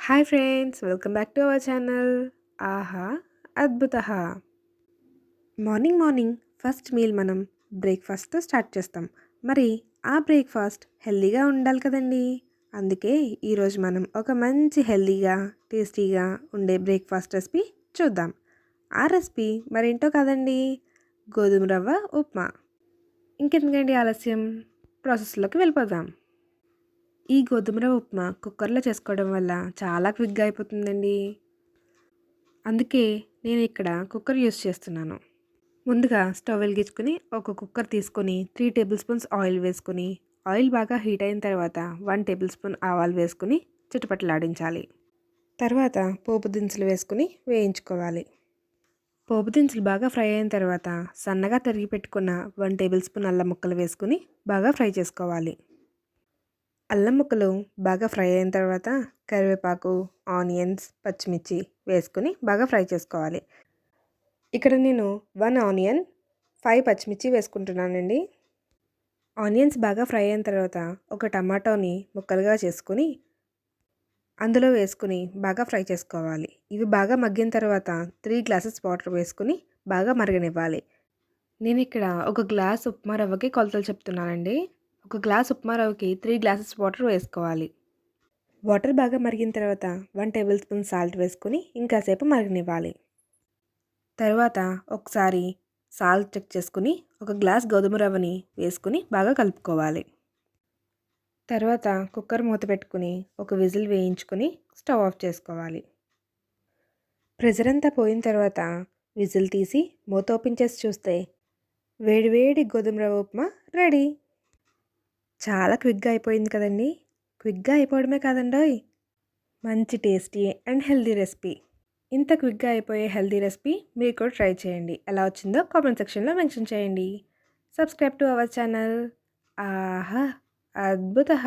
Hi friends, welcome back to our channel. ఆహా అద్భుతహ. Morning morning first meal మనం బ్రేక్ఫాస్ట్తో start చేస్తాం. మరి ఆ బ్రేక్ఫాస్ట్ హెల్తీగా ఉండాలి కదండి. అందుకే ఈరోజు మనం ఒక మంచి హెల్తీగా టేస్టీగా ఉండే బ్రేక్ఫాస్ట్ రెసిపీ చూద్దాం. ఆ రెసిపీ మరేంటో కాదండి, గోధుమ రవ్వ ఉప్మా. ఇంకెందుకండి ఆలస్యం, ప్రాసెస్లోకి వెళ్ళిపోదాం. ఈ గోధుమ రవ్వ ఉప్మా కుక్కర్లో చేసుకోవడం వల్ల చాలా క్విక్గా అయిపోతుందండి. అందుకే నేను ఇక్కడ కుక్కర్ యూస్ చేస్తున్నాను. ముందుగా స్టవ్ వెలిగించుకొని ఒక కుక్కర్ తీసుకొని 3 టేబుల్ స్పూన్స్ ఆయిల్ వేసుకొని, ఆయిల్ బాగా హీట్ అయిన తర్వాత 1 టేబుల్ స్పూన్ ఆవాలు వేసుకొని చిటపటలాడించాలి. తర్వాత పోపు దినుసులు వేసుకొని వేయించుకోవాలి. పోపు దినుసులు బాగా ఫ్రై అయిన తర్వాత సన్నగా తరిగి పెట్టుకున్న 1 టేబుల్ స్పూన్ అల్లం ముక్కలు వేసుకొని బాగా ఫ్రై చేసుకోవాలి. అల్లం ముక్కలు బాగా ఫ్రై అయిన తర్వాత కరివేపాకు, ఆనియన్స్, పచ్చిమిర్చి వేసుకొని బాగా ఫ్రై చేసుకోవాలి. ఇక్కడ నేను 1 ఆనియన్, 5 పచ్చిమిర్చి వేసుకుంటున్నానండి. ఆనియన్స్ బాగా ఫ్రై అయిన తర్వాత ఒక టమాటోని ముక్కలుగా చేసుకొని అందులో వేసుకుని బాగా ఫ్రై చేసుకోవాలి. ఇవి బాగా మగ్గిన తర్వాత 3 గ్లాసెస్ వాటర్ వేసుకుని బాగా మరగనివ్వాలి. నేను ఇక్కడ ఒక గ్లాస్ ఉప్మా రవ్వకి కొలతలు చెప్తున్నానండి. ఒక గ్లాస్ ఉప్మా రవ్వకి 3 గ్లాసెస్ వాటర్ వేసుకోవాలి. వాటర్ బాగా మరిగిన తర్వాత 1 టేబుల్ స్పూన్ సాల్ట్ వేసుకొని ఇంకాసేపు మరగనివ్వాలి. తర్వాత ఒకసారి సాల్ట్ చెక్ చేసుకుని ఒక గ్లాస్ గోధుమ రవ్వని వేసుకుని బాగా కలుపుకోవాలి. తర్వాత కుక్కర్ మూత పెట్టుకుని ఒక విజిల్ వేయించుకొని స్టవ్ ఆఫ్ చేసుకోవాలి. ప్రెషర్ అంతా పోయిన తర్వాత విజిల్ తీసి మూత ఓపెన్ చేసి చూస్తే వేడివేడి గోధుమ రవ్వ ఉప్మా రెడీ. చాలా క్విక్గా అయిపోయింది కదండి. క్విక్గా అయిపోవడమే కాదండోయ్, మంచి టేస్టీ అండ్ హెల్తీ రెసిపీ. ఇంత క్విక్గా అయిపోయే హెల్తీ రెసిపీ మీరు కూడా ట్రై చేయండి. ఎలా వచ్చిందో కామెంట్ సెక్షన్లో మెన్షన్ చేయండి. Subscribe to our channel. ఆహా అద్భుతహ.